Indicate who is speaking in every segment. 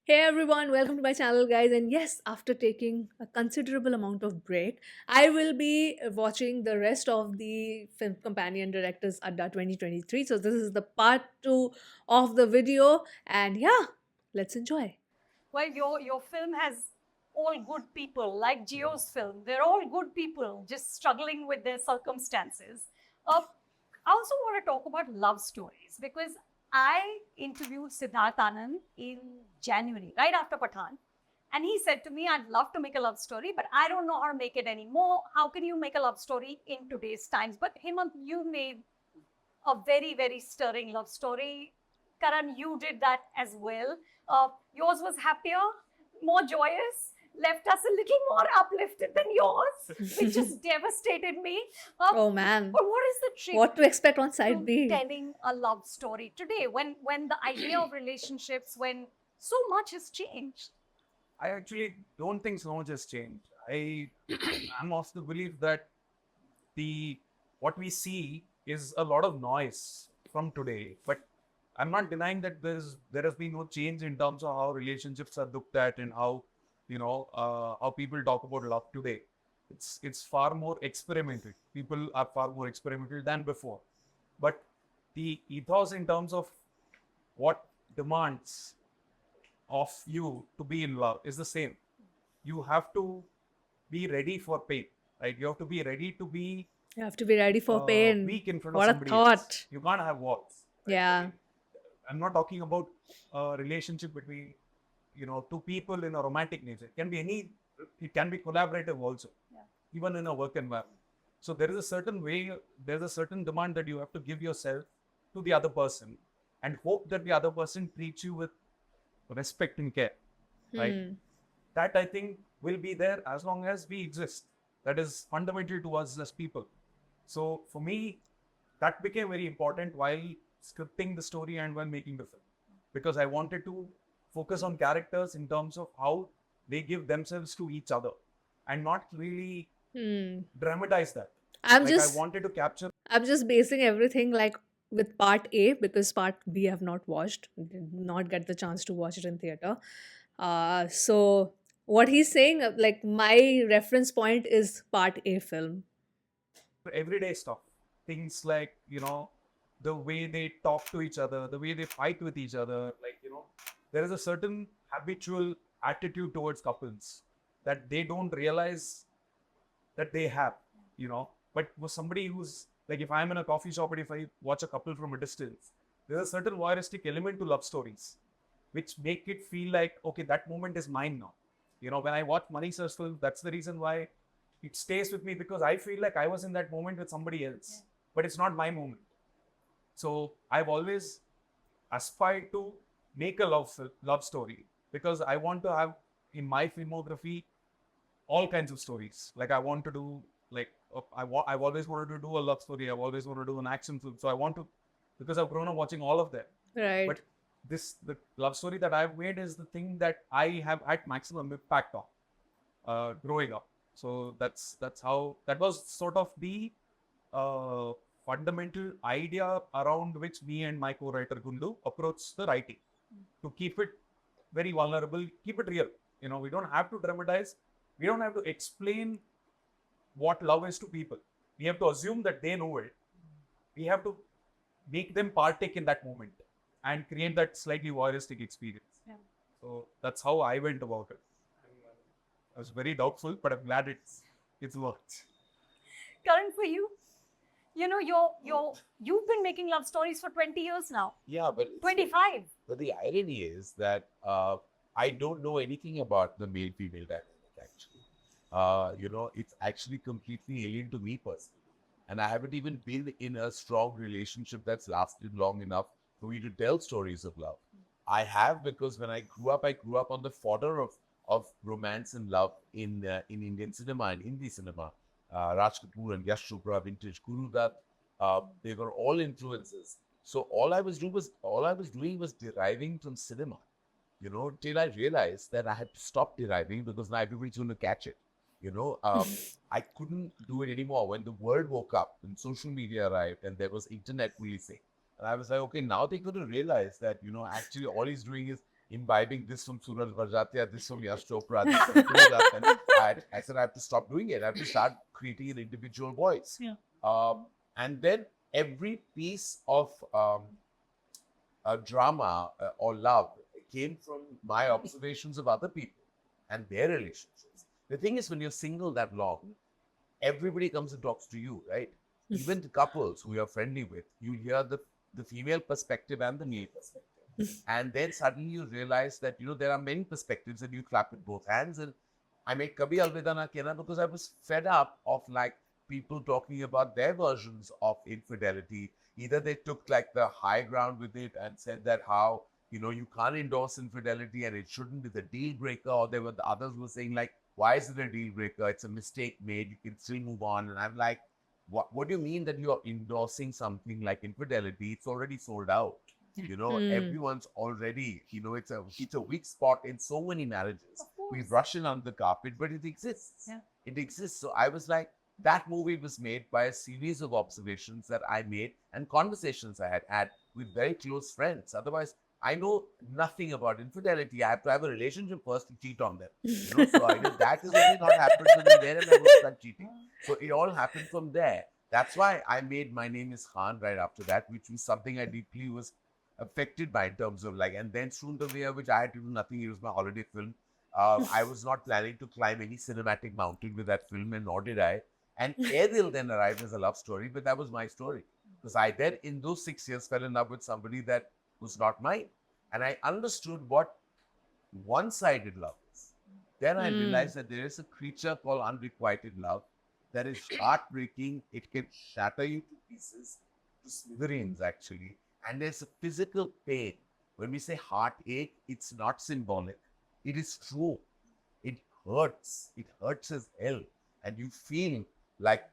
Speaker 1: Hey everyone, welcome to my channel, guys. And yes, after taking a considerable amount of break, I will be watching the rest of the film companion directors Adda 2023. So, this is the part two of the video, and yeah, let's enjoy.
Speaker 2: Well, your film has all good people, like Gio's film. They're all good people, just struggling with their circumstances. I also want to talk about love stories because I interviewed Siddharth Anand in January, right after Pathan. And he said to me, I'd love to make a love story, but I don't know how to make it anymore. How can you make a love story in today's times? But Hemant, you made a very, very stirring love story. Karan, you did that as well. Yours was happier, more joyous, left us a little more uplifted than yours, which just devastated me.
Speaker 1: Oh man,
Speaker 2: But what is the trick
Speaker 1: what to expect on side
Speaker 2: to
Speaker 1: B?
Speaker 2: telling a love story today when the idea of relationships, when so much has changed?
Speaker 3: I actually don't think so much has changed. I'm of the belief that the what we see is a lot of noise from today, but I'm not denying that there has been no change in terms of how relationships are looked at and how people talk about love today. It's far more experimental. People are far more experimental than before, but the ethos in terms of what demands of you to be in love is the same. You have to be ready for pain, right? You have to be ready to be
Speaker 1: You have to be ready for pain.
Speaker 3: weak in front of
Speaker 1: What a
Speaker 3: somebody else.
Speaker 1: thought.
Speaker 3: You can't have walls. Right?
Speaker 1: Yeah.
Speaker 3: I'm not talking about a relationship between two people in a romantic nature. It can be it can be collaborative also,
Speaker 2: Yeah.
Speaker 3: even in a work environment. So there is a certain way, there's a certain demand that you have to give yourself to the other person and hope that the other person treats you with respect and care, right?
Speaker 1: Hmm.
Speaker 3: That I think will be there as long as we exist. That is fundamental to us as people. So for me, that became very important while scripting the story and while making the film, because I wanted to focus on characters in terms of how they give themselves to each other and not really
Speaker 1: Hmm.
Speaker 3: dramatize that.
Speaker 1: I'm
Speaker 3: Like I
Speaker 1: just
Speaker 3: wanted to capture.
Speaker 1: I'm just basing everything like with part A because part B have not watched, did not get the chance to watch it in theater. So what he's saying, like my reference point is part A film.
Speaker 3: Everyday stuff, things like the way they talk to each other, the way they fight with each other, there is a certain habitual attitude towards couples that they don't realize that they have, but for somebody who's like, if I'm in a coffee shop and if I watch a couple from a distance, there's a certain voyeuristic element to love stories which make it feel like, okay, that moment is mine now. When I watch Money Circle, that's the reason why it stays with me, because I feel like I was in that moment with somebody else.
Speaker 2: Yeah.
Speaker 3: But it's not my moment. So I've always aspired to make a love story, because I want to have in my filmography all kinds of stories. Like I want to do I've always wanted to do a love story. I've always wanted to do an action film. So I want to, because I've grown up watching all of them.
Speaker 1: Right.
Speaker 3: But the love story that I've made is the thing that I have had maximum impact on growing up. So that's how, that was sort of the uh, fundamental idea around which me and my co-writer Gundu approach the writing, to keep it very vulnerable, keep it real. We don't have to dramatize. We don't have to explain what love is to people. We have to assume that they know it. We have to make them partake in that moment and create that slightly voyeuristic experience.
Speaker 2: Yeah.
Speaker 3: So that's how I went about it. I was very doubtful, but I'm glad it's worked.
Speaker 2: Karan, for you, you've been making love stories for 20 years now.
Speaker 4: Yeah, but
Speaker 2: 25.
Speaker 4: but the irony is that I don't know anything about the male female dynamic actually. It's actually completely alien to me personally. And I haven't even been in a strong relationship that's lasted long enough for me to tell stories of love. I have, because when I grew up on the fodder of romance and love in Indian cinema and Hindi cinema. Raj Kapoor and Yash Chopra, vintage Guru Dutt, they were all influences. So all I was doing was deriving from cinema, till I realized that I had to stop deriving because now everybody's going to catch it. I couldn't do it anymore. When the world woke up and social media arrived and there was internet releasing, and I was like, okay, now they're going to realize that, actually all he's doing is imbibing this from Suraj Barjatia, this from Yash Chopra, this from Suraj, and I said I have to stop doing it. I have to start creating an individual voice.
Speaker 2: Yeah.
Speaker 4: And then every piece of a drama or love came from my observations of other people and their relationships. The thing is, when you're single that long, everybody comes and talks to you, right? Even the couples who you're friendly with, you hear the female perspective and the male perspective. And then suddenly you realize that, there are many perspectives and you clap with both hands. And I made Kabhi Alvida Na Kehna because I was fed up of like people talking about their versions of infidelity. Either they took like the high ground with it and said that how, you can't endorse infidelity and it shouldn't be the deal breaker, or there were the others who were saying like, why is it a deal breaker? It's a mistake made. You can still move on. And I'm like, what do you mean that you're endorsing something like infidelity? It's already sold out. Everyone's already, it's a weak spot in so many marriages. We brush it under the carpet, but it exists.
Speaker 2: Yeah.
Speaker 4: It exists. So I was like, that movie was made by a series of observations that I made and conversations I had with very close friends. Otherwise, I know nothing about infidelity. I have to have a relationship first to cheat on them. So I know that is only not happened to me there, and I will start cheating. So it all happened from there. That's why I made My Name is Khan right after that, which was something I deeply was affected by in terms of like, and then soon the way which I had to do nothing. It was my holiday film. I was not planning to climb any cinematic mountain with that film, and nor did I. And Edil then arrived as a love story, but that was my story. Because I then, in those 6 years, fell in love with somebody that was not mine. And I understood what one-sided love is. Then I realized that there is a creature called unrequited love that is heartbreaking. It can shatter you to pieces, to smithereens actually. And there's a physical pain. When we say heartache, it's not symbolic. It is true. It hurts. It hurts as hell. And you feel like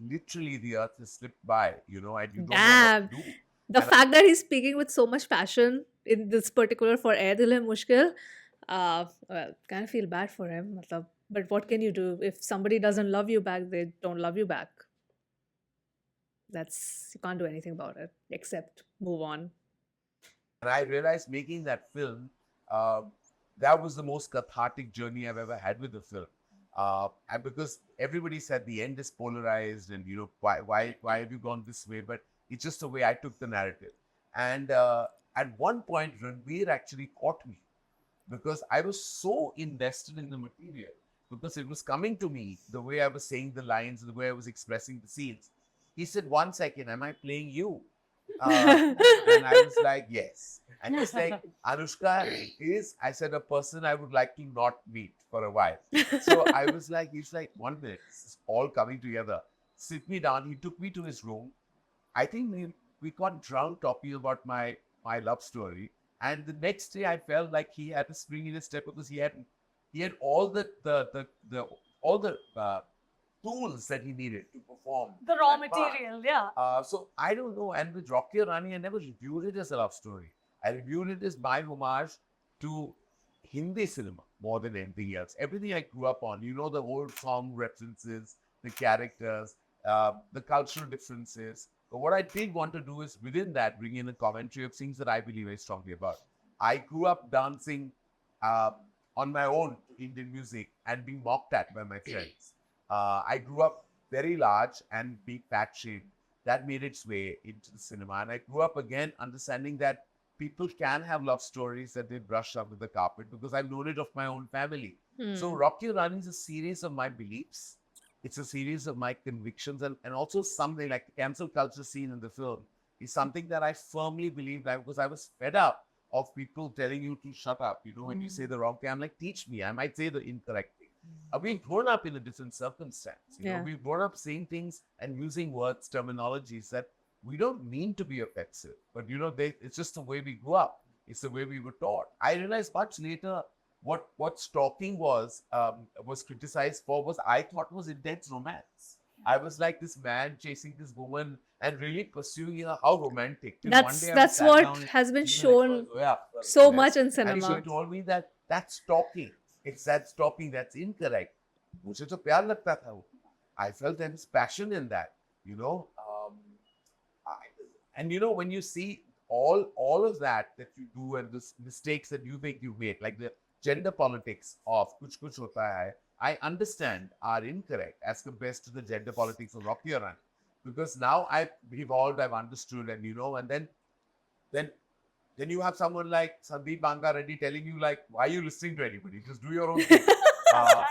Speaker 4: literally the earth has slipped by, and you don't know
Speaker 1: Damn.
Speaker 4: what to do.
Speaker 1: The fact that he's speaking with so much passion in this particular for Air Dil Hai Mushkil, well, kind of feel bad for him. But what can you do? If somebody doesn't love you back, they don't love you back. You can't do anything about it except move on.
Speaker 4: And I realized making that film, that was the most cathartic journey I've ever had with the film. And because everybody said the end is polarized and, why have you gone this way? But it's just the way I took the narrative. And at one point, Ranveer actually caught me because I was so invested in the material because it was coming to me the way I was saying the lines, the way I was expressing the scenes. He said, 1 second, am I playing you? And I was like, yes. And he's like, Anushka is, I said, a person I would like to not meet for a while. So I was like, he's like, 1 minute, this is all coming together. Sit me down. He took me to his room. I think we got drunk talking about my love story. And the next day I felt like he had a spring in his step because he had all the tools that he needed to perform.
Speaker 2: The raw
Speaker 4: that part.
Speaker 2: material, yeah.
Speaker 4: So I don't know. And with Rocky or Rani, I never reviewed it as a love story. I reviewed it as my homage to Hindi cinema more than anything else. Everything I grew up on, the old song references, the characters, the cultural differences. But what I did want to do is within that bring in a commentary of things that I believe very strongly about. I grew up dancing on my own to Indian music and being mocked at by my friends. I grew up very large and being fat-shamed. That made its way into the cinema. And I grew up again understanding that people can have love stories that they brush under the carpet because I've known it of my own family. So Rocky Rani is a series of my beliefs. It's a series of my convictions and also something like the cancel culture scene in the film is something that I firmly believe because I was fed up of people telling you to shut up. When you say the wrong thing, I'm like, teach me. I might say the incorrect thing. We've grown up in a different circumstance. We've grown up saying things and using words, terminologies that we don't mean to be offensive. But, it's just the way we grew up. It's the way we were taught. I realized much later what stalking was criticized for was I thought was intense romance. I was like this man chasing this woman and really pursuing her. How romantic. Till one day I
Speaker 1: That's
Speaker 4: sat
Speaker 1: what
Speaker 4: down and
Speaker 1: has been
Speaker 4: she was
Speaker 1: shown
Speaker 4: like,
Speaker 1: so much in
Speaker 4: and
Speaker 1: cinema.
Speaker 4: she told me that that's stalking. It's that stalking that's incorrect. मुझे तो प्यार लगता था वो. I felt there was passion in that, and when you see all of that you do and the mistakes that you think you've made, like the gender politics of Kuch Kuch Hota Hai, I understand are incorrect as compared to the gender politics of Rocky Run. Because now I've evolved, I've understood, and and then you have someone like Sandeep Banga Reddy telling you, like, why are you listening to anybody? Just do your own thing.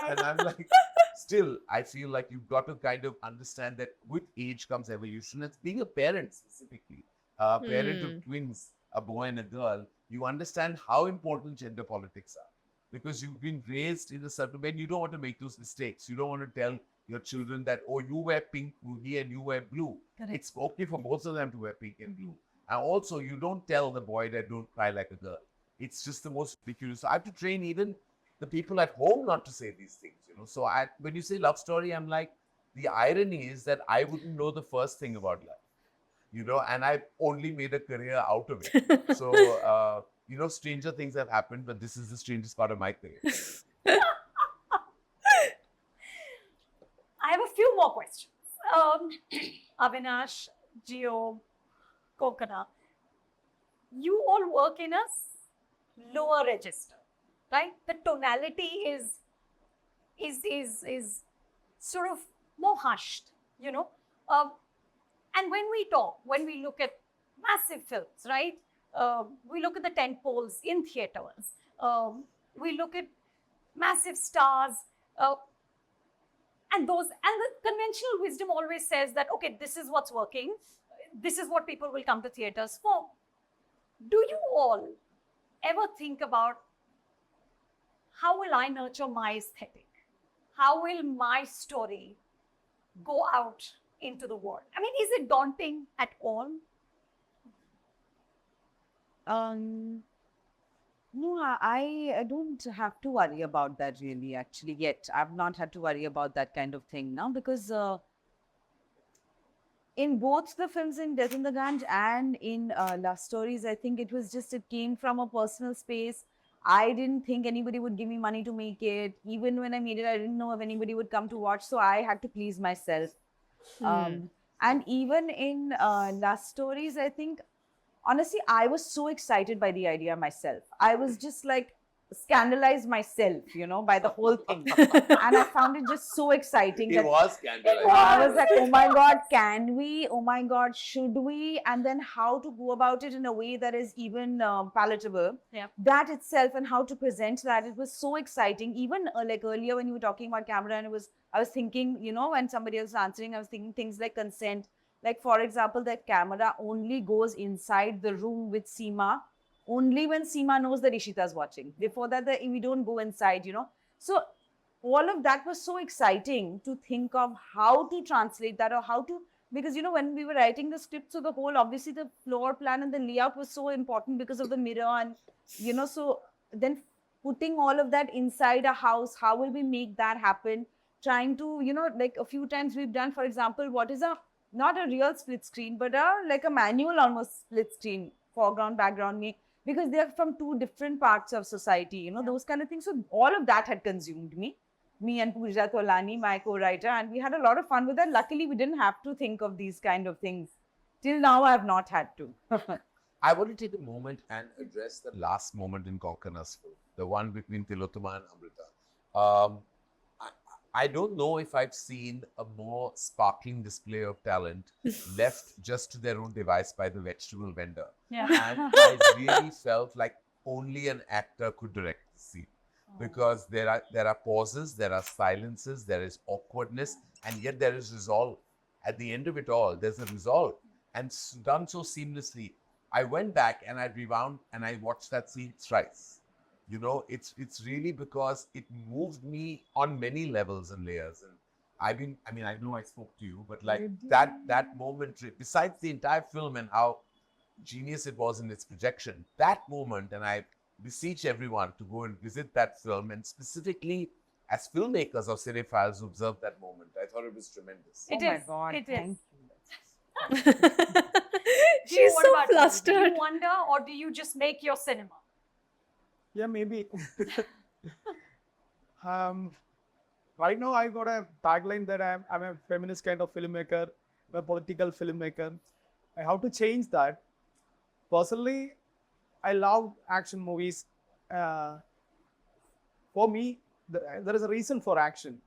Speaker 4: And I'm like, still, I feel like you've got to kind of understand that with age comes evolution. It's being a parent specifically, parent of twins, a boy and a girl, you understand how important gender politics are. Because you've been raised in a certain way, and you don't want to make those mistakes. You don't want to tell your children that, oh, you wear pink, Ruhi, and you wear blue.
Speaker 2: Correct.
Speaker 4: It's okay for both of them to wear pink and blue. And also, you don't tell the boy that don't cry like a girl. It's just the most ridiculous. So I have to train even the people at home not to say these things, So when you say love story, I'm like, the irony is that I wouldn't know the first thing about love, and I only made a career out of it. So, stranger things have happened, but this is the strangest part of my career.
Speaker 2: I have a few more questions. Avinash, Gio, Kokana, you all work in a lower register, right? The tonality is sort of more hushed, and when we look at massive films, right? We look at the tent poles in theaters. We look at massive stars. And the conventional wisdom always says that, okay, this is what's working. This is what people will come to theaters for. Do you all ever think about, how will I nurture my aesthetic? How will my story go out into the world? I mean, is it daunting at all?
Speaker 5: No, I don't have to worry about that really, actually, yet. I've not had to worry about that kind of thing now, because in both the films, in Death in the Ganj and in Love Stories, I think it came from a personal space. I didn't think anybody would give me money to make it. Even when I made it, I didn't know if anybody would come to watch, so I had to please myself. And even in Love Stories, I think, honestly, I was so excited by the idea myself. I was just like scandalized myself, by the whole thing. And I found it just so exciting.
Speaker 4: It was scandalized.
Speaker 5: I was like, oh my God, can we? Oh my God, should we? And then how to go about it in a way that is even palatable.
Speaker 2: Yeah.
Speaker 5: That itself, and how to present that, it was so exciting. Even like earlier when you were talking about camera, and I was thinking, when somebody else was answering, I was thinking things like consent. Like, for example, the camera only goes inside the room with Seema only when Seema knows that Ishita's watching. Before that, we don't go inside, So all of that was so exciting to think of how to translate that, or how to, because, when we were writing the script, so the whole, obviously the floor plan and the layout was so important because of the mirror, and, so then putting all of that inside a house, how will we make that happen? Trying to, like a few times we've done, for example, what is not a real split screen, but like a manual almost split screen, foreground, background, because they're from two different parts of society, those kind of things. So all of that had consumed me and Pooja Tolani, my co-writer, and we had a lot of fun with that. Luckily, we didn't have to think of these kind of things. Till now, I have not had to.
Speaker 4: I want to take a moment and address the last moment in Konkana's film, the one between Tilottama and Amrita. I don't know if I've seen a more sparkling display of talent left just to their own device by the vegetable vendor.
Speaker 2: Yeah.
Speaker 4: And I really felt like only an actor could direct the scene. Because there are pauses, there are silences, there is awkwardness, and yet there is resolve. At the end of it all, there's a resolve, and done so seamlessly. I went back and I rewound and I watched that scene thrice. It's really because it moved me on many levels and layers. And I know I spoke to you, but like that moment, besides the entire film and how genius it was in its projection, that moment, and I beseech everyone to go and visit that film, and specifically as filmmakers of cinephiles who observed that moment. I thought it was tremendous.
Speaker 2: It
Speaker 5: Oh my
Speaker 2: is.
Speaker 5: God,
Speaker 2: It
Speaker 5: thank
Speaker 2: is.
Speaker 1: She's
Speaker 2: What
Speaker 1: so
Speaker 2: about you? Do
Speaker 1: flustered.
Speaker 2: you wonder, or do you just make your cinema?
Speaker 6: Yeah, maybe. Right now, I got a tagline that I'm a feminist kind of filmmaker, a political filmmaker. I have to change that. personally, I love action movies. Uh, for me, there is a reason for action.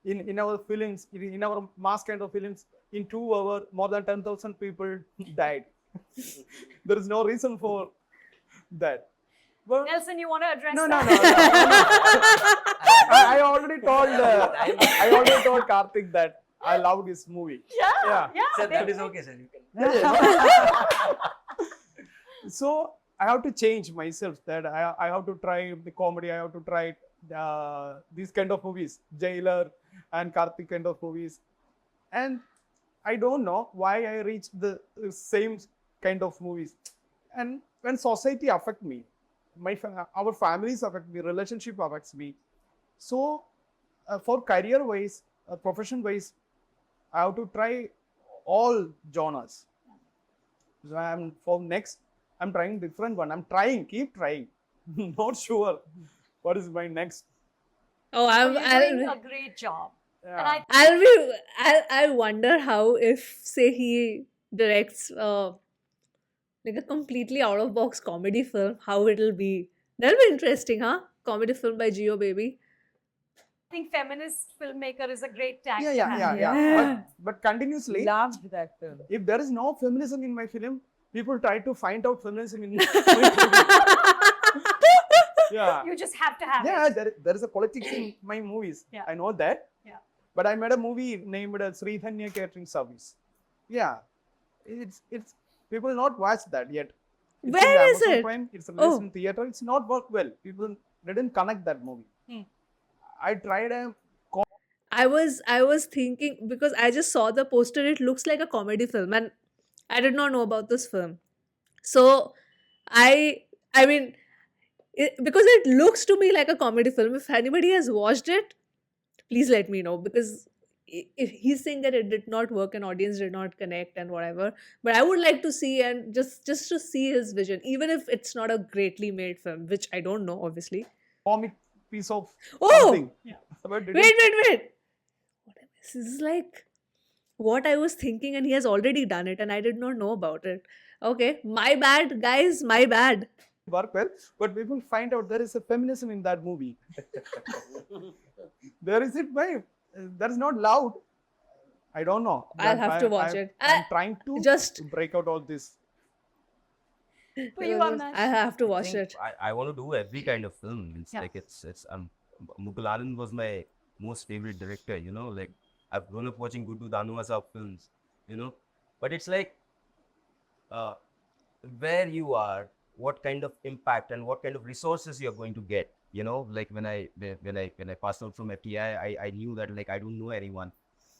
Speaker 6: In our films, in our mass kind of films, in 2 hours, more than 10,000 people died. There is no reason for that. But
Speaker 2: Nelson, you want to address
Speaker 6: no,
Speaker 2: that?
Speaker 6: no, no. I already told. I already told Karthik that I love this movie.
Speaker 2: Yeah.
Speaker 7: Sir, that is
Speaker 2: they-
Speaker 7: okay, sir. You can.
Speaker 6: So I have to change myself. That I have to try the comedy. I have to try these kind of movies, Jailer and Karthik kind of movies, and I don't know why I reached the same kind of movies. And when society affect me, our families affect me, relationship affects me. So for career wise, profession wise, I have to try all genres. So I'm trying different one. I'm trying, keep trying. Not sure what is my next.
Speaker 1: Oh,
Speaker 2: So you're doing a great job.
Speaker 6: Yeah.
Speaker 2: And
Speaker 1: I wonder how if say he directs like a completely out of box comedy film, how it'll be. That'll be interesting, huh? Comedy film by Geo Baby.
Speaker 2: think feminist filmmaker is a great tag.
Speaker 6: Yeah,
Speaker 2: to
Speaker 6: yeah,
Speaker 2: have.
Speaker 6: yeah,
Speaker 1: Yeah.
Speaker 6: yeah. But continuously,
Speaker 5: Loved that film.
Speaker 6: if there is no feminism in my film, people try to find out feminism in my film. Yeah.
Speaker 2: You just have to have
Speaker 6: Yeah,
Speaker 2: it.
Speaker 6: there is a politics in my movies.
Speaker 2: Yeah.
Speaker 6: I know that.
Speaker 2: Yeah.
Speaker 6: But I made a movie named Sri Dhanya Catering Service. Yeah. It's people not watch that yet. It's in
Speaker 1: Where
Speaker 6: the
Speaker 1: is
Speaker 6: Amazon
Speaker 1: it?
Speaker 6: Prime, it's released
Speaker 1: Oh.
Speaker 6: in theater. It's not worked well. People didn't connect that movie.
Speaker 2: Hmm.
Speaker 6: I tried a
Speaker 1: I was thinking because I just saw the poster, it looks like a comedy film, and I did not know about this film. So I mean because it looks to me like a comedy film. If anybody has watched it, please let me know, because if he's saying that it did not work and audience did not connect and whatever, but I would like to see, and just to see his vision, even if it's not a greatly made film, which I don't know obviously.
Speaker 6: comic piece of
Speaker 1: Oh!
Speaker 6: something.
Speaker 2: Yeah.
Speaker 6: But didn't-
Speaker 1: Wait. This is like what I was thinking, and he has already done it, and I did not know about it. Okay, my bad, guys, my bad.
Speaker 6: work well, but people find out there is a feminism in that movie. There is it, why? That is not loud. I don't know.
Speaker 1: I'll have to watch it.
Speaker 6: I'm trying to
Speaker 1: Just
Speaker 6: break out all this.
Speaker 2: For you, Avinash.
Speaker 1: I have to watch
Speaker 7: think
Speaker 1: it.
Speaker 7: I want to do every kind of film. It's
Speaker 2: Yeah.
Speaker 7: like it's Mughal Anand was my most favorite director. You know, like I've grown up watching Guddu Danuasa films. You know, but it's like where you are, what kind of impact and what kind of resources you're going to get. You know, like when I passed out from FTI, I knew that like I don't know anyone,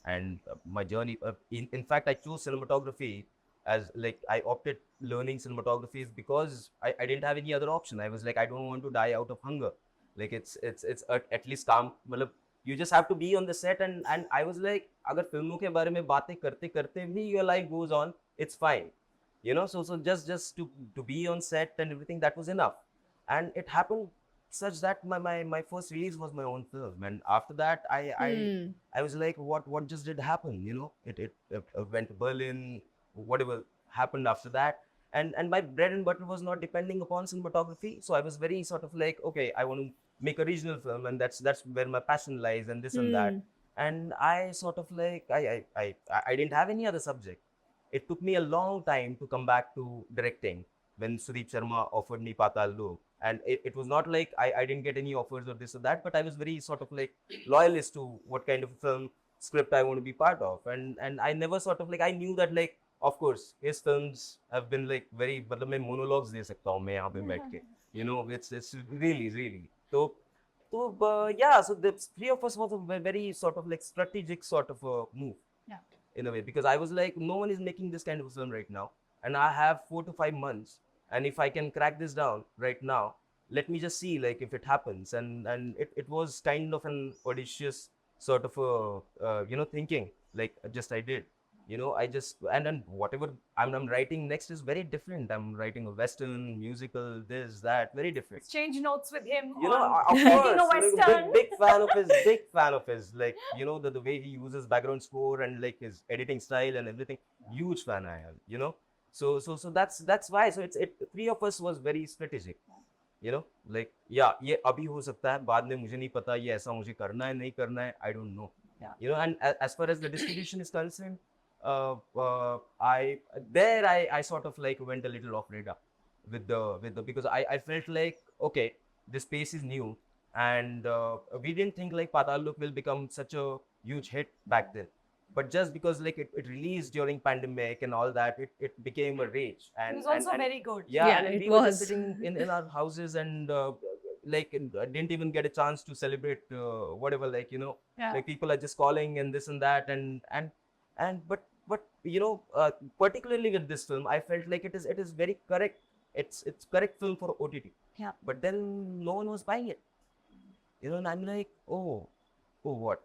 Speaker 7: and my journey. In fact, I chose cinematography as like I opted learning cinematography is because I didn't have any other option. I was like, I don't want to die out of hunger. Like it's at least काम मतलब you just have to be on the set, and I was like अगर फिल्मों के बारे में बातें करते करते भी your life goes on, it's fine, you know. So just to be on set and everything, that was enough. And it happened such that my first release was my own film, and after that I was like, what just did happen, you know. It went to Berlin, whatever happened after that, and my bread and butter was not depending upon cinematography. So I was very sort of like, okay, I want to make a regional film, and that's where my passion lies, and this and that. And I sort of like I didn't have any other subject. It took me a long time to come back to directing when Sudeep Sharma offered me Patal Look. And it was not like I didn't get any offers or this or that, but I was very sort of like loyalist to what kind of film script I want to be part of. And I never sort of like, I knew that like, of course, his films have been like very, मतलब मैं monologues दे सकता हूँ मैं यहाँ पे बैठ के, you know, it's really. So yeah, so the three of us was a very sort of like strategic sort of a move.
Speaker 2: Yeah.
Speaker 7: In a way, because I was like, no one is making this kind of film right now, and I have 4 to 5 months, and if I can crack this down right now, let me just see like if it happens. And it was kind of an audacious sort of a you know, thinking, like just I did, you know. I just and then whatever I'm writing next is very different. I'm writing a western musical, this that, very different.
Speaker 2: Exchange notes with him.
Speaker 7: You know,
Speaker 2: on
Speaker 7: of
Speaker 2: making a
Speaker 7: course,
Speaker 2: Western.
Speaker 7: big fan of his, like, you know, the way he uses background score and like his editing style and everything. Huge fan I am, you know. So that's why. So three of us was very strategic. You know, like yeah, ये अभी हो सकता है, बाद में मुझे नहीं पता ये ऐसा मुझे करना है नहीं करना है, I don't know.
Speaker 2: Yeah.
Speaker 7: You know, and as far as the distribution is concerned, I sort of like went a little off radar with the because I felt like okay, this space is new, and we didn't think like Patal Look will become such a huge hit back then. But just because like it released during pandemic and all that, it became a rage.
Speaker 2: It
Speaker 7: And
Speaker 2: was also
Speaker 7: and,
Speaker 2: very good.
Speaker 7: yeah,
Speaker 1: Yeah,
Speaker 7: and
Speaker 1: it
Speaker 7: we were just
Speaker 1: was.
Speaker 7: sitting in our houses and didn't even get a chance to celebrate whatever, like you know,
Speaker 2: Yeah.
Speaker 7: like people are just calling and this and that and but you know, particularly with this film, I felt like it is very correct. It's correct film for OTT.
Speaker 2: Yeah.
Speaker 7: But then no one was buying it. You know, and I'm like, oh what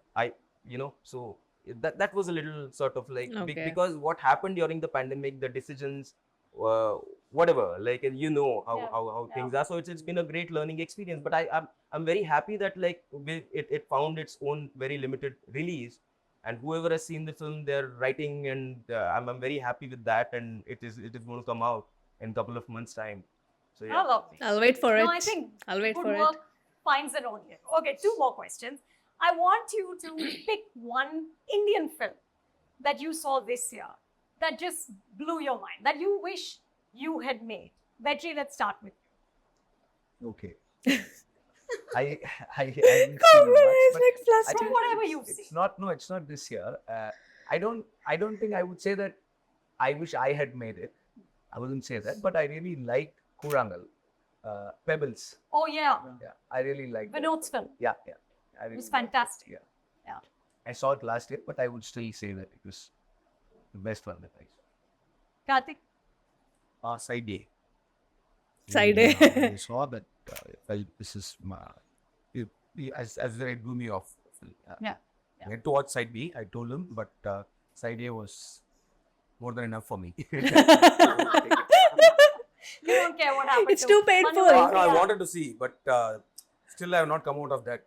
Speaker 7: you know, so that was a little sort of like
Speaker 1: Okay.
Speaker 7: because what happened during the pandemic, the decisions, whatever, like you know how
Speaker 2: Yeah.
Speaker 7: how
Speaker 2: Yeah.
Speaker 7: things are. So it's been a great learning experience. But I'm very happy that like it found its own very limited release, and whoever has seen the film, they're writing, and I'm very happy with that. And it is going to come out in a couple of months' time. So yeah.
Speaker 2: I love it.
Speaker 1: I'll wait for it.
Speaker 2: No, I think
Speaker 1: I'll wait
Speaker 2: good
Speaker 1: for
Speaker 2: work
Speaker 1: it.
Speaker 2: finds an audience. Okay, two more questions. I want you to pick one Indian film that you saw this year that just blew your mind, that you wish you had made. Vetri, let's start with you.
Speaker 7: Okay. I haven't seen much, but I
Speaker 2: From
Speaker 7: think
Speaker 2: whatever
Speaker 3: it's-
Speaker 2: you've seen.
Speaker 3: It's not, no, it's not this year. I don't think I would say that I wish I had made it. I wouldn't say that, but I really like Kurangal, Pebbles.
Speaker 2: Oh, yeah.
Speaker 3: Yeah, I really like that.
Speaker 2: Vinod's film.
Speaker 3: Yeah. I really
Speaker 2: It was
Speaker 3: like it.
Speaker 2: fantastic.
Speaker 3: Yeah.
Speaker 2: Yeah.
Speaker 3: I saw it last year, but I would still say that it was the best one that I saw.
Speaker 2: Karthik?
Speaker 3: Side A.
Speaker 1: Side
Speaker 3: When,
Speaker 1: A.
Speaker 3: I saw that. I felt this is my. As it blew me off.
Speaker 2: Yeah.
Speaker 3: I had to watch Side B. I told him, but Side A was more than enough for me.
Speaker 2: You don't care what happened.
Speaker 1: It's
Speaker 2: to
Speaker 1: too painful.
Speaker 2: Manu.
Speaker 3: No, I
Speaker 2: Yeah.
Speaker 3: wanted to see, but still I have not come out of that.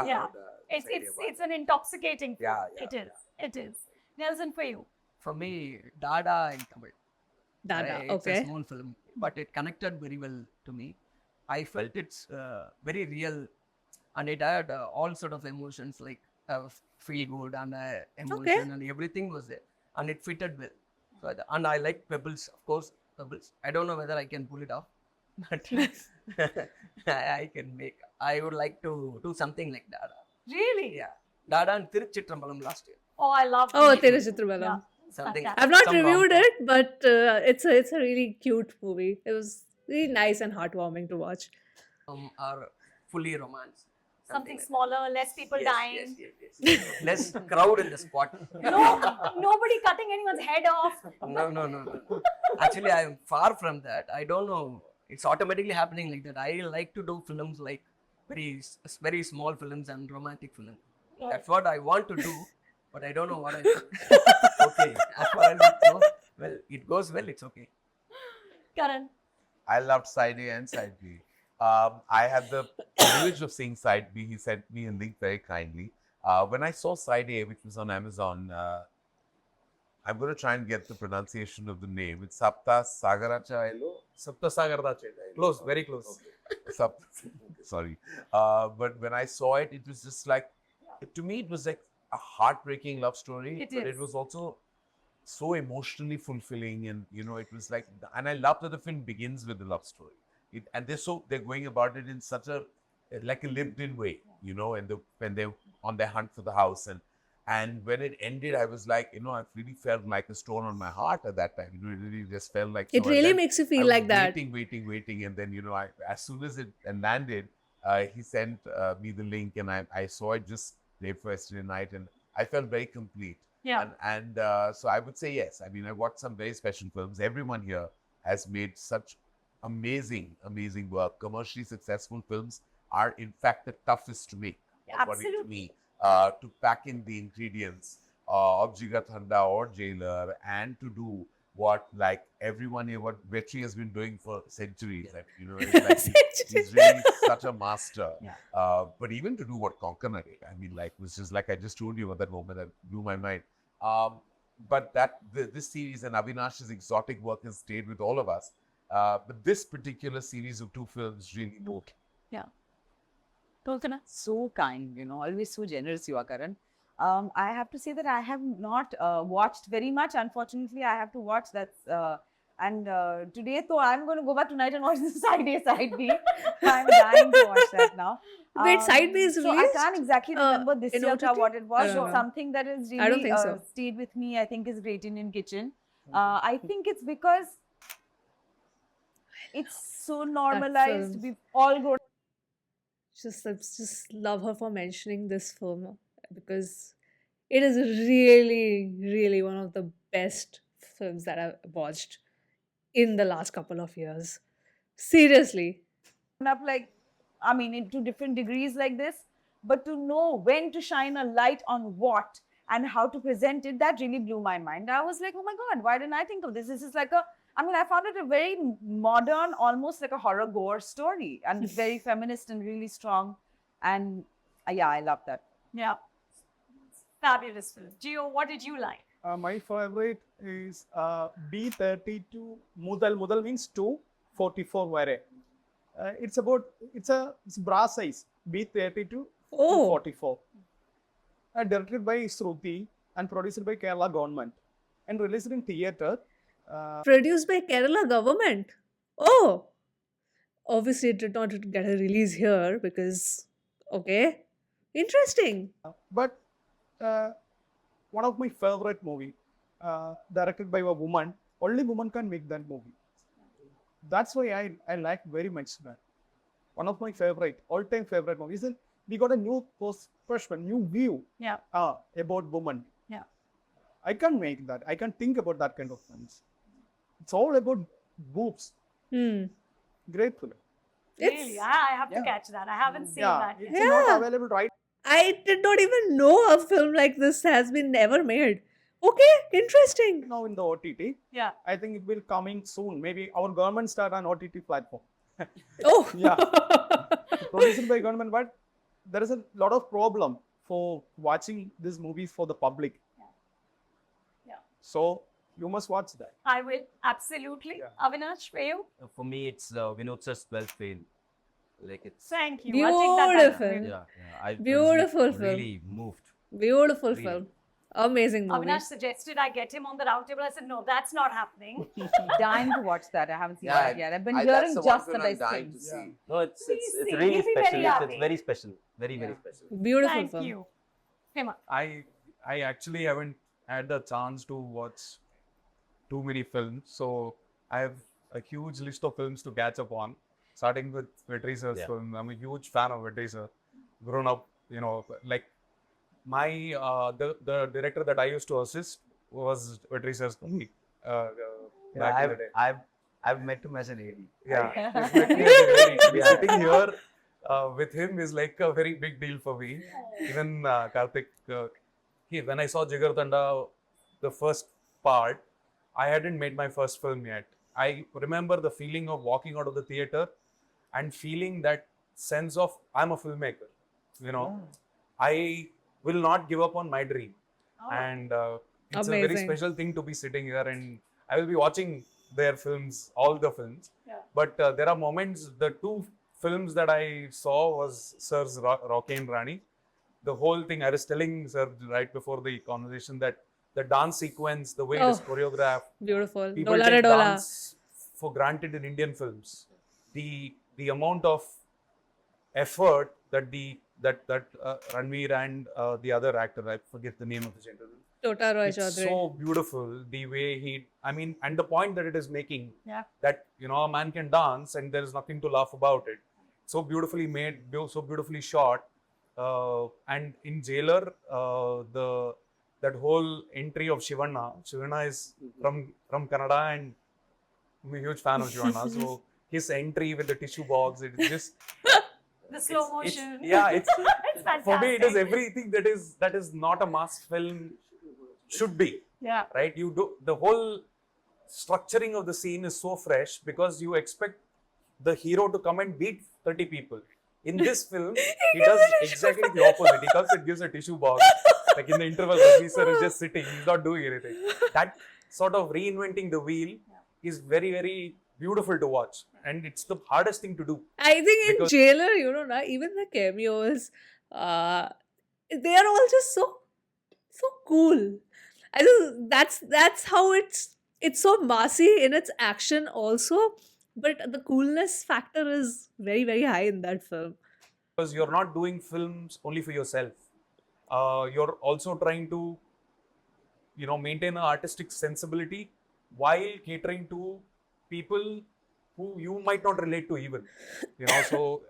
Speaker 2: Yeah. It's an intoxicating film.
Speaker 3: Yeah,
Speaker 2: It is. It is. Nelson, for you.
Speaker 8: For me, Dada in Tamil.
Speaker 1: Dada,
Speaker 8: It's
Speaker 1: okay.
Speaker 8: a small film, but it connected very well to me. I felt it's very real, and it had all sort of emotions like feel good and emotion and everything was there, and it fitted well. So and I like Pebbles, of course. Pebbles. I don't know whether I can pull it off, but I can make. I would like to do something like Dada.
Speaker 2: Really?
Speaker 8: Yeah, Dada and Tiruchitrambalam last year.
Speaker 2: Oh, I love
Speaker 1: Oh,
Speaker 2: it.
Speaker 1: Tiruchitrambalam.
Speaker 2: Yeah.
Speaker 8: Something.
Speaker 2: Fantastic.
Speaker 1: I've not
Speaker 8: some
Speaker 1: reviewed
Speaker 8: rom-com.
Speaker 1: it, but it's a really cute movie. It was really nice and heartwarming to watch.
Speaker 8: Or fully romance.
Speaker 2: Something
Speaker 8: like that.
Speaker 2: smaller, less people
Speaker 8: Yes,
Speaker 2: dying.
Speaker 8: yes. Less crowd in the spot.
Speaker 2: No, nobody cutting anyone's head off.
Speaker 8: No. Actually, I am far from that. I don't know. It's automatically happening like that. I like to do films like very small films and romantic films.
Speaker 2: Yeah.
Speaker 8: That's what I want to do, but I don't know what I do. Okay, as far as it goes, well, it goes well. It's okay.
Speaker 2: Karan.
Speaker 4: I loved Side A and Side B. I had the privilege of seeing Side B. He sent me a link very kindly. When I saw Side A, which was on Amazon, I'm going to try and get the pronunciation of the name. It's Sapta Sagarachailo.
Speaker 3: Close, very close.
Speaker 4: Sorry. But when I saw it, it was just like, to me, it was like a heartbreaking love story.
Speaker 2: It
Speaker 4: but
Speaker 2: is.
Speaker 4: it was also so emotionally fulfilling. And, you know, it was like, and I love that the film begins with the love story. And they're going about it in such a, like a lived in way, you know, and when they're on their hunt for the house. And when it ended, I was like, you know, I really felt like a stone on my heart at that time. You know, it really just felt like
Speaker 1: It
Speaker 4: so. And
Speaker 1: really
Speaker 4: then
Speaker 1: makes you
Speaker 4: I
Speaker 1: feel
Speaker 4: was
Speaker 1: like that.
Speaker 4: waiting. And then, you know, as soon as it landed, he sent me the link and I saw it just late for yesterday night and I felt very complete.
Speaker 2: Yeah.
Speaker 4: And so I would say yes. I mean, I watched some very special films. Everyone here has made such amazing work. Commercially successful films are, in fact, the toughest to make.
Speaker 2: Yeah,
Speaker 4: according to
Speaker 2: absolutely.
Speaker 4: me, to pack in the ingredients of Jigar Thanda or Jailer and to do what like everyone here, what Vetri has been doing for centuries. Like, you know, it's like he's really such a master.
Speaker 2: Yeah.
Speaker 4: But even to do what Konkana did, I mean, like, was just like I just told you at that moment that blew my mind. but this series and Avinash's exotic work has stayed with all of us. But this particular series of 2 films really moved.
Speaker 2: Tolkana?
Speaker 5: So kind, always so generous you are, Karan. I have to say that I have not watched very much. Unfortunately, I have to watch that. Today, though, I'm going to go back tonight and watch the Side A, Side B. I'm dying to watch that now.
Speaker 1: Wait, Side B is
Speaker 5: So I
Speaker 1: released?
Speaker 5: can't exactly remember this
Speaker 1: in
Speaker 5: year
Speaker 1: OTT?
Speaker 5: what it was.
Speaker 1: I don't know.
Speaker 5: Something that has
Speaker 1: I don't
Speaker 5: really
Speaker 1: think so.
Speaker 5: stayed with me, I think, is Great Indian Kitchen. I think it's because it's so normalized.
Speaker 1: film.
Speaker 5: We've all grown
Speaker 1: I just love her for mentioning this film because it is really, really one of the best films that I've watched in the last couple of years. Seriously.
Speaker 5: up into different degrees like this, but to know when to shine a light on what and how to present it, that really blew my mind. I was like, oh my God, why didn't I think of this? This is like I found it a very modern, almost like a horror gore story, and very feminist and really strong. And yeah, I love that.
Speaker 2: Yeah. Fabulous film. Gio, what did you like?
Speaker 6: My favorite is B32 Mudal. Mudal means 244 vare. It's brass size B32
Speaker 1: Oh.
Speaker 6: 244. Directed by Shruti and produced by Kerala government and released in theatre.
Speaker 1: Produced by Kerala government. Oh. Obviously, it did not get a release here because, okay. Interesting.
Speaker 6: But one of my favorite movie, directed by a woman. Only woman can make that movie. That's why I like very much that. One of my favorite, all-time favorite movies. And we got a new perspective, new view
Speaker 2: Yeah.
Speaker 6: about women.
Speaker 2: Yeah.
Speaker 6: I can make that. I can think about that kind of things. It's all about boobs. Great film.
Speaker 2: Really? I have to
Speaker 6: Yeah.
Speaker 2: catch that. I haven't seen
Speaker 6: Yeah,
Speaker 2: that yet.
Speaker 6: it's
Speaker 1: Yeah.
Speaker 6: not available right.
Speaker 1: I did not even know a film like this has been ever made. Okay, interesting.
Speaker 6: now in the OTT.
Speaker 2: Yeah.
Speaker 6: I think it will coming soon. Maybe our government start an OTT platform.
Speaker 1: Oh.
Speaker 6: Yeah. Produced by government, but there is a lot of problem for watching these movies for the public.
Speaker 2: Yeah.
Speaker 6: So you must watch that.
Speaker 2: I will. Absolutely.
Speaker 6: Yeah.
Speaker 2: Avinash, for you?
Speaker 7: For me, it's Vinod sir's 12th fail. Like it's
Speaker 2: Thank you. I'll take that back.
Speaker 1: Beautiful.
Speaker 7: I
Speaker 1: Beautiful
Speaker 7: was
Speaker 1: film.
Speaker 7: really moved.
Speaker 1: Beautiful
Speaker 7: Really.
Speaker 1: film. Amazing movie.
Speaker 2: Avinash suggested I get him on the round table. I said, no, that's not happening.
Speaker 5: Dying to watch that. I haven't seen
Speaker 4: Yeah,
Speaker 5: that yet. I've been
Speaker 4: that's
Speaker 5: hearing
Speaker 4: the one
Speaker 5: just the
Speaker 4: film I'm
Speaker 5: best
Speaker 4: dying to
Speaker 5: things.
Speaker 4: see.
Speaker 7: No, it's
Speaker 2: Please see.
Speaker 7: really
Speaker 2: You'll be
Speaker 7: special.
Speaker 2: very
Speaker 7: It's
Speaker 2: happy.
Speaker 7: very special. Very special.
Speaker 1: Beautiful
Speaker 2: Thank
Speaker 1: film.
Speaker 2: you. Hema.
Speaker 3: I actually haven't had the chance to watch too many films, so I have a huge list of films to catch up on. Starting with Vetri sir's
Speaker 7: Yeah.
Speaker 3: film, I'm a huge fan of Vetri sir. Grown up, like my the director that I used to assist was Vetri sir's colleague back in the day.
Speaker 7: I've met him as an AD.
Speaker 3: Yeah, definitely. To be sitting here with him is like a very big deal for me. Even Karthik, when I saw Jigar Tanda, the first part, I hadn't made my first film yet. I remember the feeling of walking out of the theater and feeling that sense of I'm a filmmaker. I will not give up on my dream. And it's a very
Speaker 1: Amazing.
Speaker 3: special thing to be sitting here, and I will be watching their films, all the films.
Speaker 2: Yeah.
Speaker 3: But there are moments, the two films that I saw was Sir's Rocky and Rani. The whole thing, I was telling Sir right before the conversation that the dance sequence, the way it is
Speaker 1: Oh.
Speaker 3: choreographed,
Speaker 1: Beautiful.
Speaker 3: people
Speaker 1: Dola
Speaker 3: take
Speaker 1: re dola.
Speaker 3: dance for granted in Indian films. The amount of effort that Ranveer and the other actor, I forget the name of the gentleman,
Speaker 1: Tota Roy
Speaker 3: it's
Speaker 1: Chaudhary.
Speaker 3: so beautiful the way and the point that it is making,
Speaker 2: Yeah.
Speaker 3: that a man can dance and there is nothing to laugh about it. So beautifully made, so beautifully shot, and in Jailer, that whole entry of Shivanna is from Canada, and I'm a huge fan of Shivanna. So his entry with the tissue box, it is just
Speaker 2: The slow
Speaker 3: it's-
Speaker 2: motion.
Speaker 3: yeah, it's
Speaker 2: It's fantastic.
Speaker 3: for me, it is everything that is not a mass film should be,
Speaker 2: Yeah.
Speaker 3: right? You do the whole structuring of the scene is so fresh because you expect the hero to come and beat 30 people. In this film, he does exactly the opposite. He comes and gives a tissue box Like in the interval, Rajni sir is just sitting, he's not doing anything. That sort of reinventing the wheel is very, very beautiful to watch. And it's the hardest thing to do.
Speaker 1: I think in
Speaker 3: Because-
Speaker 1: Jailer, you know, even the cameos, they are all just so cool. I think that's how it's so massy in its action also, but the coolness factor is very, very high in that film.
Speaker 3: Because you're not doing films only for yourself. You're also trying to, maintain an artistic sensibility while catering to people who you might not relate to even. So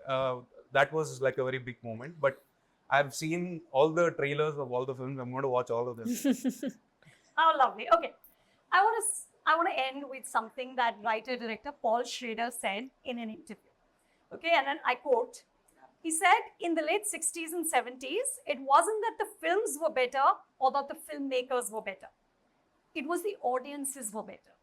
Speaker 3: that was like a very big moment. But I've seen all the trailers of all the films. I'm going to watch all of them.
Speaker 2: How lovely. Okay. I want to end with something that writer-director Paul Schrader said in an interview. Okay, and then I quote, he said, in the late 60s and 70s, it wasn't that the films were better or that the filmmakers were better. It was the audiences were better.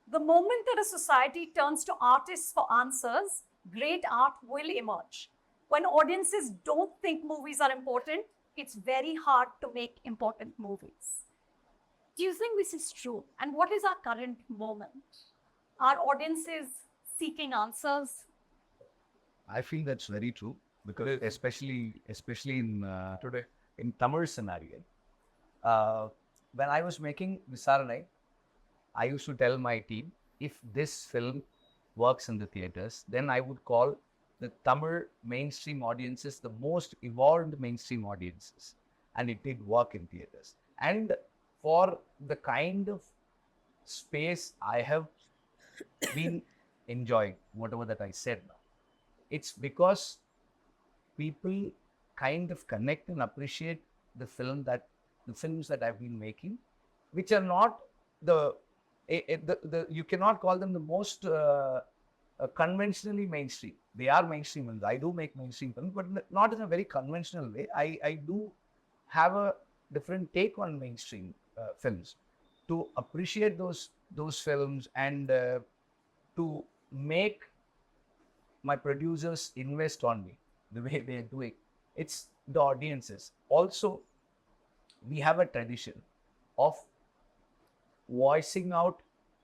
Speaker 2: The moment that a society turns to artists for answers, great art will emerge. When audiences don't think movies are important, it's very hard to make important movies. Do you think this is true? And what is our current moment? Are audiences seeking answers?
Speaker 7: I feel that's very true because especially in
Speaker 3: Today.
Speaker 7: in Tamil scenario, when I was making Visaranai, I used to tell my team, if this film works in the theaters, then I would call the Tamil mainstream audiences the most evolved mainstream audiences, and it did work in theaters. And for the kind of space I have been enjoying, whatever that I said now, it's because people kind of connect and appreciate the films that I've been making, which are not you cannot call them the most conventionally mainstream. They are mainstream films. I do make mainstream films, but not in a very conventional way. I do have a different take on mainstream films to appreciate those films and to make my producers invest on me the way they are doing. It's the audiences. Also, we have a tradition of voicing out,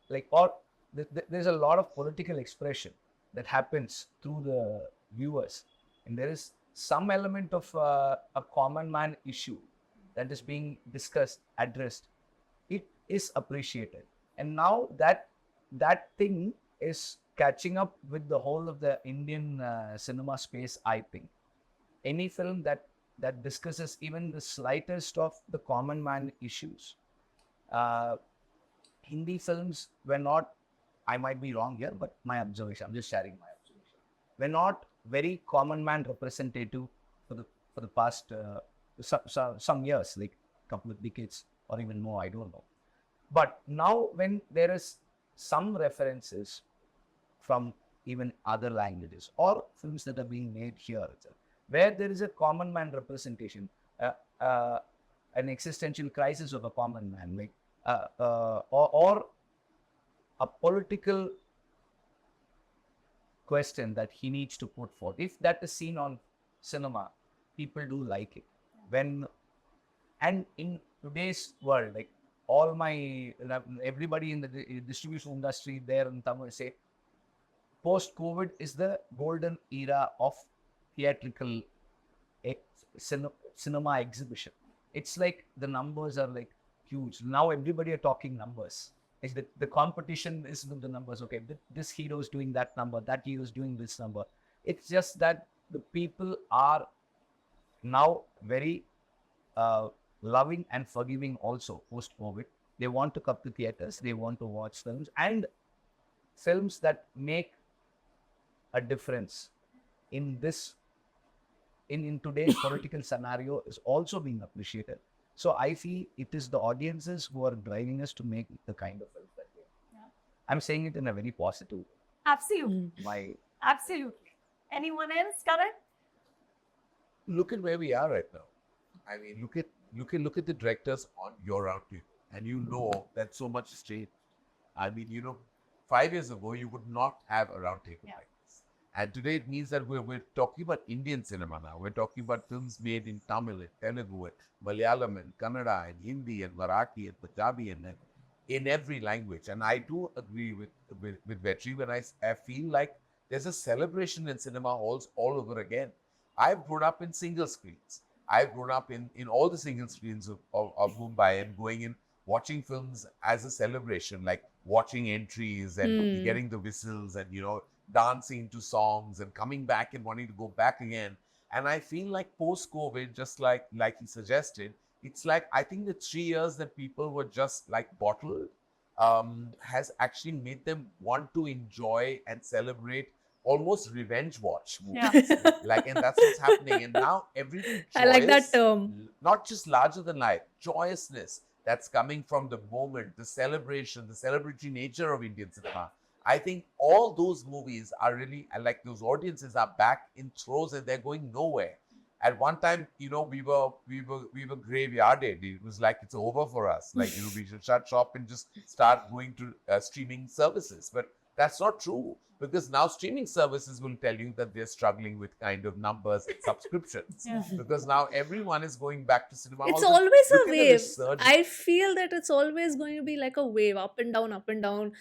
Speaker 7: there's a lot of political expression that happens through the viewers, and there is some element of a common man issue that is being discussed, addressed. It is appreciated, and now that thing is catching up with the whole of the Indian cinema space. I think any film that discusses even the slightest of the common man issues. Hindi films were not, I might be wrong here, but my observation, I'm just sharing my observation, were not very common man representative for the past some years, like a couple of decades or even more, I don't know. But now when there is some references from even other languages or films that are being made here, where there is a common man representation, an existential crisis of a common man, like or a political question that he needs to put forth. If that is seen on cinema, people do like it. And in today's world, like everybody in the distribution industry there in Tamil say, post-COVID is the golden era of theatrical cinema exhibition. It's like the numbers are like huge. Now everybody are talking numbers. It's the competition is with the numbers. Okay, this hero is doing that number, that hero is doing this number. It's just that the people are now very loving and forgiving also post-COVID. They want to come to theaters, they want to watch films, and films that make a difference in this, in today's political scenario is also being appreciated. So I feel it is the audiences who are driving us to make the kind of films that we are. Yeah. I'm saying it in a very positive way.
Speaker 2: Absolutely. Absolutely. Anyone else, Karan?
Speaker 4: Look at where we are right now. I mean, look at the directors on your round table, and you know that so much has changed. I mean, 5 years ago, you would not have a round table like this. And today it means that we're talking about Indian cinema now. We're talking about films made in Tamil, and Telugu, and Malayalam, and Kannada, and Hindi, and Marathi, and Punjabi, and in every language. And I do agree with Vetri when I feel like there's a celebration in cinema halls all over again. I've grown up in single screens. I've grown up in all the single screens of Mumbai and going in, watching films as a celebration, like watching entries and getting the whistles and, dancing to songs and coming back and wanting to go back again. And I feel like post-COVID, just like he suggested, it's like I think the 3 years that people were just like bottled has actually made them want to enjoy and celebrate almost revenge watch movies. And that's what's happening. And now everything
Speaker 1: I like that
Speaker 4: joyous,
Speaker 1: term.
Speaker 4: not just larger than life, joyousness that's coming from the moment, the celebration, the celebratory nature of Indian cinema. I think all those movies are really, like those audiences are back in throes and they're going nowhere. At one time, we were graveyarded. It was like it's over for us. Like, we should shut shop and just start going to streaming services. But that's not true, because now streaming services will tell you that they're struggling with kind of numbers and subscriptions. Because now everyone is going back to cinema.
Speaker 1: It's
Speaker 4: halls.
Speaker 1: always
Speaker 4: Look
Speaker 1: a
Speaker 4: at the
Speaker 1: wave.
Speaker 4: resurgence.
Speaker 1: I feel that it's always going to be like a wave, up and down,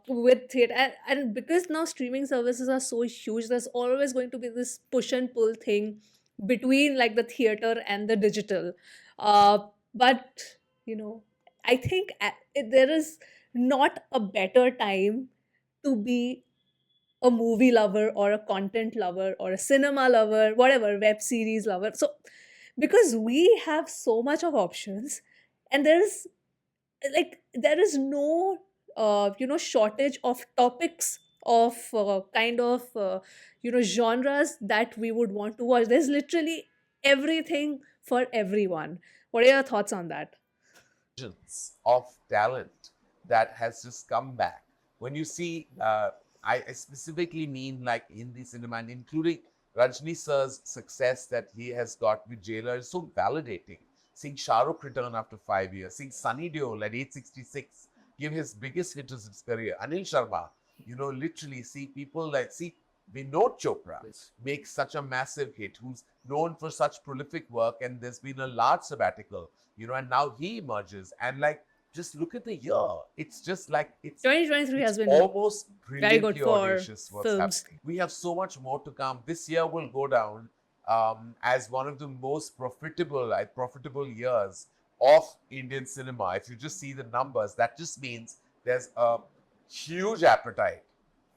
Speaker 1: with theatre. And because now streaming services are so huge, there's always going to be this push and pull thing between like the theater and the digital. But, I think there is not a better time to be a movie lover or a content lover or a cinema lover, whatever, web series lover. So, because we have so much of options, and there is no shortage of topics of genres that we would want to watch. There's literally everything for everyone. What are your thoughts on that?
Speaker 4: Of talent that has just come back. When you see, I specifically mean like Hindi cinema, and including Rajni sir's success that he has got with Jailer is so validating. Seeing Shah Rukh return after 5 years, seeing Sunny Deol at age 66 give his biggest hit of his career, Anil Sharma, literally see people like, Vinod Chopra makes such a massive hit, who's known for such prolific work, and there's been a large sabbatical, and now he emerges, and like, just look at the year. It's just like, it's
Speaker 1: 2023 has been
Speaker 4: almost
Speaker 1: very good
Speaker 4: brilliantly
Speaker 1: for
Speaker 4: audacious what's
Speaker 1: films.
Speaker 4: happening. We have so much more to come. This year will go down as one of the most profitable years of Indian cinema. If you just see the numbers, that just means there's a huge appetite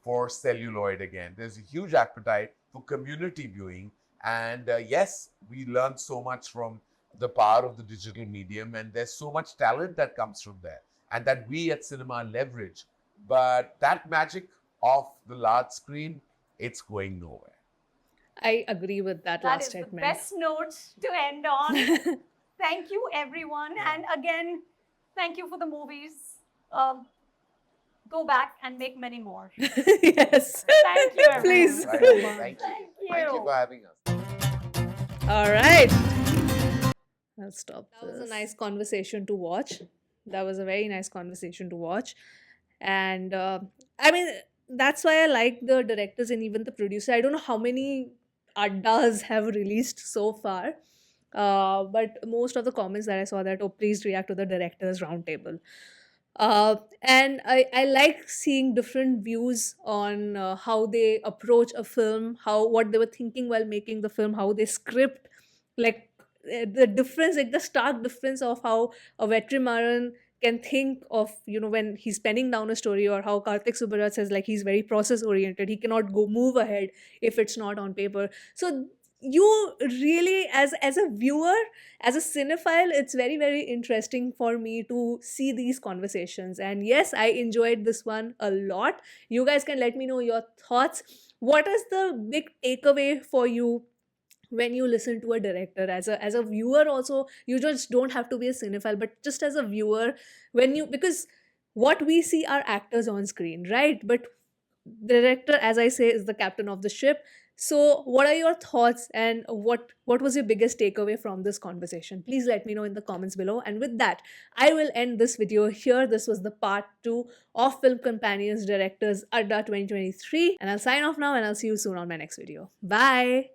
Speaker 4: for celluloid again. There's a huge appetite for community viewing. And yes, we learned so much from the power of the digital medium, and there's so much talent that comes from there and that we at cinema leverage. But that magic of the large screen, it's going nowhere.
Speaker 1: I agree with that
Speaker 2: That
Speaker 1: last
Speaker 2: is the
Speaker 1: statement.
Speaker 2: best note to end on. Thank you, everyone. And again, thank you for the movies. Go back and make many more.
Speaker 1: Yes.
Speaker 2: Thank you, everyone.
Speaker 1: Please.
Speaker 4: Right.
Speaker 2: Thank
Speaker 4: Thank
Speaker 2: you.
Speaker 4: you for having us.
Speaker 1: All right. I'll stop. That was a nice conversation to watch. That was a very nice conversation to watch. And I mean, that's why I like the directors and even the producer. I don't know how many Addas have released so far. But most of the comments that I saw that, oh, please react to the directors roundtable. And I like seeing different views on how they approach a film, what they were thinking while making the film, how they script, like the difference, like the stark difference of how a Vetrimaaran can think of, when he's penning down a story, or how Karthik Subbaraj says like he's very process oriented. He cannot go move ahead if it's not on paper. So you really, as a viewer, as a cinephile, it's very, very interesting for me to see these conversations. And yes, I enjoyed this one a lot. You guys can let me know your thoughts. What is the big takeaway for you when you listen to a director? As a viewer also, you just don't have to be a cinephile, but just as a viewer, because what we see are actors on screen, right? But the director, as I say, is the captain of the ship. So, what are your thoughts, and what was your biggest takeaway from this conversation? Please let me know in the comments below. And with that, I will end this video here. This was the part 2 of Film Companions Directors Adda 2023, and I'll sign off now, and I'll see you soon on my next video. Bye.